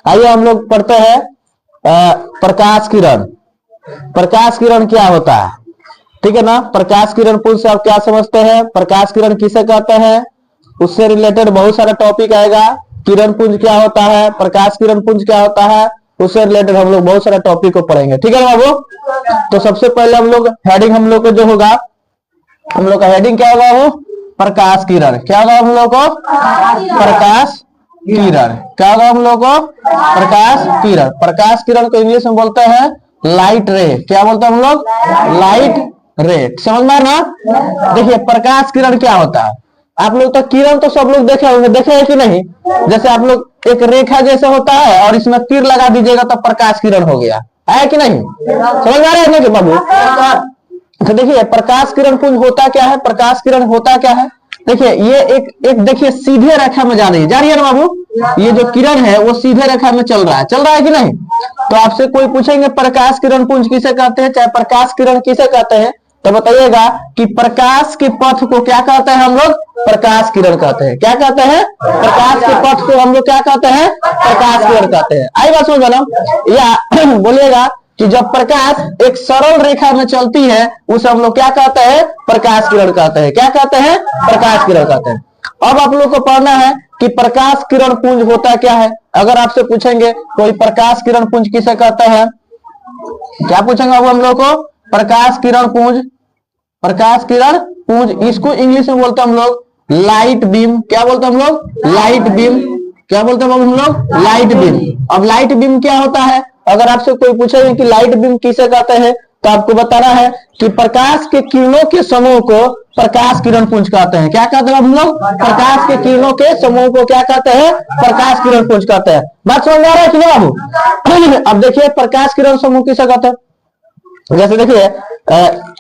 आइए हम लोग पढ़ते हैं प्रकाश किरण। प्रकाश किरण क्या होता है, ठीक है ना। प्रकाश किरण पुंज से आप क्या समझते हैं, प्रकाश किरण किसे कहते हैं, उससे रिलेटेड बहुत सारा टॉपिक आएगा। किरण पुंज क्या होता है, प्रकाश किरण पुंज क्या होता है, उससे रिलेटेड हम लोग बहुत सारा टॉपिक को पढ़ेंगे, ठीक है ना बाबू। तो सबसे पहले हम लोग हेडिंग हम लोग को जो होगा, हम लोग का हेडिंग क्या होगा, वो प्रकाश किरण। क्या होगा हम लोग को, प्रकाश किरण। क्या होगा हम लोग को, प्रकाश किरण। प्रकाश किरण को इंग्लिश में बोलते हैं लाइट रे। क्या बोलते हैं हम लोग, लाइट रे। समझ में ना। देखिए प्रकाश किरण क्या होता है, आप लोग तो किरण तो सब लोग देखे होंगे, देखे है कि नहीं। जैसे आप लोग एक रेखा जैसा होता है और इसमें तीर लगा दीजिएगा तो प्रकाश किरण हो गया, है कि नहीं। समझ में आ रहा है बाबू। तो देखिए प्रकाश किरण पुंज होता क्या है, प्रकाश किरण होता क्या है। देखिए ये एक देखिए सीधे रेखा में जा रही है ना बाबू। ये जो किरण है वो सीधे रेखा में चल रहा है कि नहीं। तो आपसे कोई पूछेंगे प्रकाश किरण पुंज किसे कहते हैं, चाहे प्रकाश किरण किसे कहते हैं, तो बताइएगा कि प्रकाश के पथ को क्या कहते हैं हम लोग, प्रकाश किरण कहते हैं। क्या कहते हैं, प्रकाश के पथ को हम लोग क्या कहते हैं, प्रकाश किरण कहते हैं। आई बात समझ ना। या बोलिएगा कि जब प्रकाश एक सरल रेखा में चलती है उसे हम लोग क्या कहते हैं, प्रकाश किरण कहते हैं। क्या कहते हैं, प्रकाश किरण कहते हैं। अब आप लोग को पढ़ना है कि प्रकाश किरण पुंज होता क्या है। अगर आपसे पूछेंगे कोई प्रकाश किरण पुंज किसे कहते हैं, क्या पूछेंगे अब हम लोग को, प्रकाश किरण पुंज। प्रकाश किरण पुंज इसको इंग्लिश में बोलते हैं हम लोग लाइट बीम। क्या बोलते हैं हम लोग, लाइट बीम। क्या बोलते हैं हम लोग, लाइट बीम। अब लाइट बीम क्या होता है, अगर आपसे कोई पूछेगा कि लाइट बीम किसे कहते हैं, तो आपको बताना है कि प्रकाश के किरणों के समूह को प्रकाश किरण पुंज कहते हैं। क्या कहते हैं हम लोग, प्रकाश के किरणों के समूह को क्या कहते हैं, प्रकाश किरण पुंज कहते हैं। बात समझ में आ रहा है कि नहीं बाबू। अब देखिए प्रकाश किरण समूह किसे कहते हैं। जैसे देखिए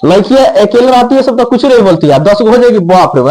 लड़कियां अकेले रहती है सब तो कुछ नहीं बोलती है, 10 हो जाएगी बाप रे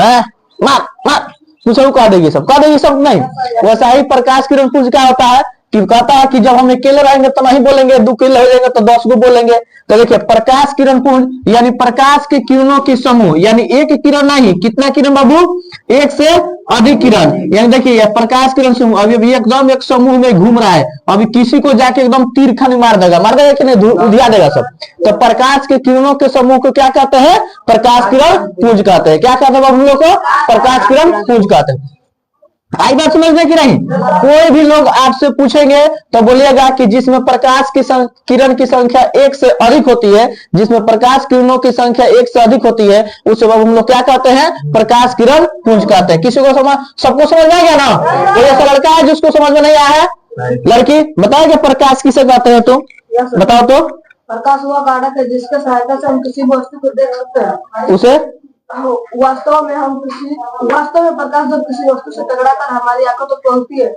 मार मार कुछ कह देगी, सब कह देगी सब नहीं। वैसा ही प्रकाश किरण पुंज क्या होता है कि कहता है कि जब हम अकेले रहेंगे तो नहीं बोलेंगे, 2 किलो हो जाएंगे तो 10 को बोलेंगे। तो देखिए प्रकाश किरण पुंज यानी प्रकाश के किरणों की समूह, यानी एक किरण नहीं, कितना किरण बाबू, एक से अधिक किरण। यानी देखिए प्रकाश किरण समूह अभी एकदम एक समूह में घूम रहा है, अभी किसी को जाके एकदम तीर खानी मार देगा कि नहीं, उधिया देगा सब। तो प्रकाश के किरणों के समूह को क्या कहते हैं, प्रकाश किरण पुंज कहते हैं। क्या कहते हैं हम लोग को, प्रकाश किरण पुंज कहते हैं। आई बात समझने की नहीं। कोई भी लोग आपसे पूछेंगे तो बोलिएगा कि जिसमें प्रकाश की किरण की संख्या 1 से अधिक होती है, जिसमें प्रकाश किरणों की संख्या 1 से अधिक होती है, उसे हम लोग क्या कहते हैं, प्रकाश किरण पुंज कहते हैं। किसी को समझ, सबको समझ में आ गया ना। कोई ऐसा लड़का है जिसको समझ में नहीं आया है, लड़की बताएगा प्रकाश किसे कहते हैं, तो बताओ। तो प्रकाश हुआ कारक है जिसके सहायता से हम किसी वस्तु को देख सकते हैं। उसे वास्तव में प्रकाश जब किसी वस्तु से टकराकर हमारी आंखों तक पहुंचती है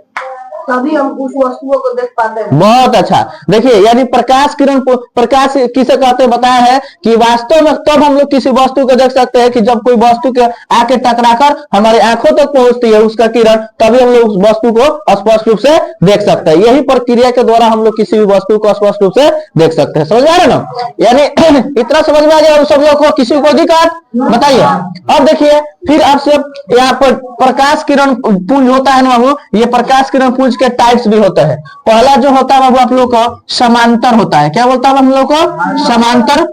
तभी हम उस वस्तुओं को देख पाते हैं। बहुत अच्छा। देखिए यानी प्रकाश किरण, प्रकाश किसे कहते हैं बताया है कि वास्तव में तब हम लोग किसी वस्तु को देख सकते हैं कि जब कोई वस्तु के आके टकराकर हमारी आंखों तक पहुंचती है उसका किरण, तभी हम लोग उस वस्तु को स्पष्ट रूप से देख सकते हैं। यही प्रक्रिया के द्वारा हम लोग किसी भी वस्तु को स्पष्ट रूप से देख सकते हैं। समझ आ रहे हैं ना। यानी इतना समझ में आ गया सब लोग को, किसी को दिक्कत बताइए। अब देखिए फिर आपसे यहाँ पर प्रकाश किरण पुंज होता है ना बाबू, ये प्रकाश किरण पुंज के टाइप्स भी होते हैं। पहला जो होता है बाबू आप लोग को समांतर होता है। क्या बोलता है हम लोग को, समांतर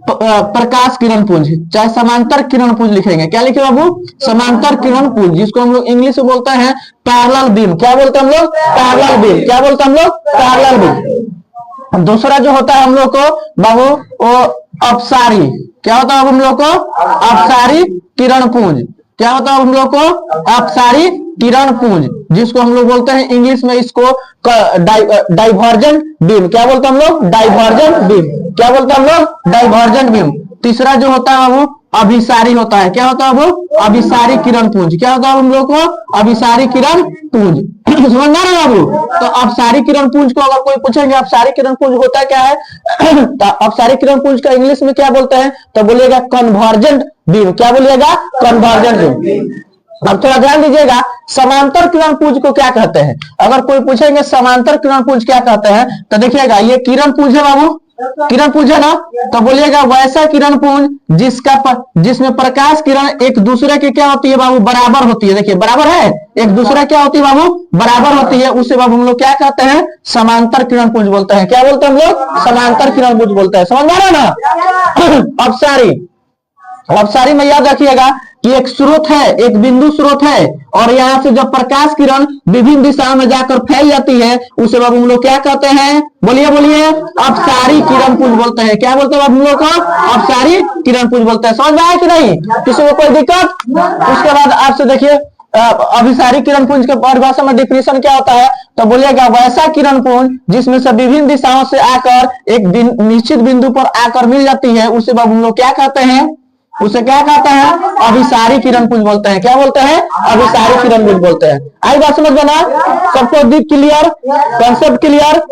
प्रकाश किरण पुंज, चाहे समांतर किरण पुंज लिखेंगे। क्या लिखे बाबू, समांतर किरण पुंज, जिसको हम लोग इंग्लिश में बोलते हैं पैरेलल बीम। क्या बोलते हैं हम लोग, पैरेलल बीम। क्या बोलते हैं हम लोग, पैरेलल बीम। दूसरा जो होता है हम लोग को बाबू वो अपसारी। क्या होता है हम लोग को, अपसारी किरण पुंज। क्या होता है हम लोग को, अपसारी किरण पुंज, जिसको हम लोग बोलते हैं इंग्लिश में इसको डाइवर्जेंट बीम। क्या बोलते हैं हम लोग, डाइवर्जेंट बीम। क्या बोलते हैं हम लोग, डाइवर्जेंट बीम। तीसरा जो होता है वो अभिसारी होता है। क्या होता है वो, अभिसारी किरण पुंज। क्या होता है हम लोग को, अभिसारी किरण पुंज। समझ ना रहे बाबू। तो अपसारी किरण पुंज को अगर कोई पूछेंगे अपसारी किरण पुंज होता क्या है, तो अपसारी किरण पुंज का इंग्लिश में क्या बोलते हैं, तो बोलिएगा कन्वर्जेंट बीम। क्या बोलिएगा, कन्वर्जेंट बीम। अब थोड़ा ध्यान दीजिएगा, समांतर किरण पुंज को क्या कहते हैं। अगर कोई पूछेंगे समांतर किरण पुंज क्या कहते हैं, तो देखिएगा ये किरण पुंज है बाबू, किरण पुंज है ना, तो बोलिएगा वैसा किरण पुंज जिसमें प्रकाश किरण एक दूसरे की क्या होती है बाबू, बराबर होती है। देखिए बराबर है, एक दूसरे क्या होती है बाबू, बराबर होती है। उसे बाबू हम लोग क्या कहते हैं, समांतर किरण पुंज बोलते हैं। क्या बोलते हैं हम लोग, समांतर किरण पुंज बोलते हैं। समझ में आ रहा है ना। अपसारी में याद रखिएगा कि एक स्रोत है, एक बिंदु स्रोत है, और यहाँ से जब प्रकाश किरण विभिन्न दिशाओं में जाकर फैल जाती है उसे बाबू हम लोग क्या कहते हैं, बोलिए बोलिए, अपसारी किरण पुंज बोलते हैं। क्या बोलते हैं बाबू हम लोग को, अपसारी किरण पुंज बोलते हैं। समझ में आया कि नहीं, किसी को कोई दिक्कत। उसके बाद आपसे देखिए अभिसारी किरण पुंज के परिभाषा में डिफिनेशन क्या होता है, तो बोलिएगा वैसा किरण पुंज जिसमें से विभिन्न दिशाओं से आकर एक निश्चित बिंदु पर आकर मिल जाती है उसे बाबू हम लोग क्या कहते हैं, उसे क्या कहते हैं, अभिसारी किरण पुंज बोलते हैं। क्या बोलते हैं, अभिसारी किरण पुंज बोलते हैं। आई बात समझ में ना, सबको डीप क्लियर, कंसेप्ट क्लियर,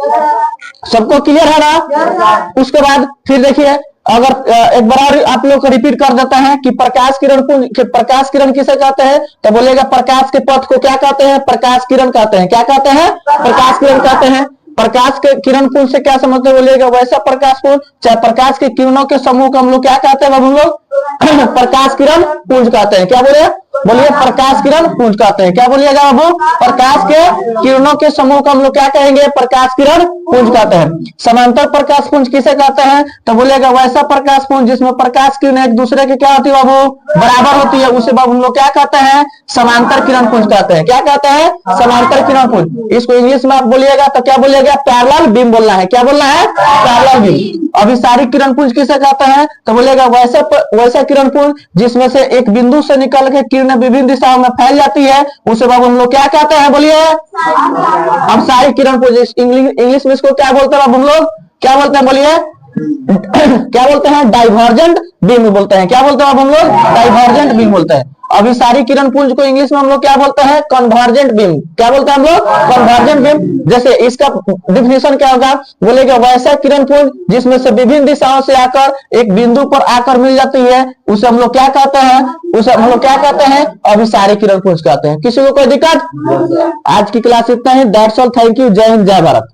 सबको क्लियर है ना। उसके बाद फिर देखिए अगर एक बार और आप लोग को रिपीट कर देते हैं कि प्रकाश किरण पुंज, प्रकाश किरण किसे कहते हैं, तो बोलेगा प्रकाश के पथ को क्या कहते हैं, प्रकाश किरण कहते हैं। क्या कहते हैं, प्रकाश किरण कहते हैं। प्रकाश के किरण पुंज से क्या समझते हैं, बोलिएगा वैसा प्रकाश पुंज, चाहे प्रकाश के किरणों के समूह को हम लोग क्या कहते हैं बाबू, हम लोग प्रकाश किरण पुंज कहते हैं। क्या बोले, बोलिए प्रकाश किरण पुंज कहते हैं। क्या बोलिएगा बाबू, प्रकाश के किरणों के समूह को हम लोग क्या कहेंगे, प्रकाश किरण पुंज कहते हैं। समांतर प्रकाश पुंज किसे कहते हैं, तो बोलेगा वैसा प्रकाश पुंज जिसमें प्रकाश किरण एक दूसरे के क्या होती है बाबू, बराबर होती है उसे बाबू हम लोग क्या कहते हैं, समांतर किरण पुंज कहते हैं। क्या कहते हैं, समांतर किरण पुंज। इसको इंग्लिश में आप बोलिएगा तो क्या बोलिएगा, पैरेलल बीम बोलना है। क्या बोलना है, पैरेलल बीम। अभिसारी किरण पुंज किसे कहते हैं, तो बोलेगा वैसा किरण पुंज जिसमें से एक बिंदु से निकल के किरण विभिन्न दिशाओं में फैल जाती है उसे बाबू हम लोग क्या कहते हैं, बोलिए अभिसारी किरण पुंज। इंग्लिश में इसको क्या बोलते हैं बाबू हम लोग, क्या बोलते हैं बोलिए, क्या बोलते हैं, डाइवर्जेंट बीम बोलते हैं। क्या बोलते हैं हम लोग, डाइवर्जेंट बीम बोलते हैं। अभिसारी किरण पुंज को इंग्लिश में हम लोग क्या बोलते हैं, कन्वर्जेंट बीम। क्या बोलते हैं हम लोग, कन्वर्जेंट बीम। जैसे इसका डिफिनेशन क्या होगा, बोलेगा वैसा किरण पुंज जिसमें से विभिन्न दिशाओं से आकर एक बिंदु पर आकर मिल जाती है उसे हम लोग क्या कहते हैं, उसे हम लोग क्या कहते हैं, अभिसारी किरण पुंज कहते हैं। किसी को कोई दिक्कत। आज की क्लास इतना ही। दैट्स ऑल, थैंक यू, जय हिंद, जय भारत।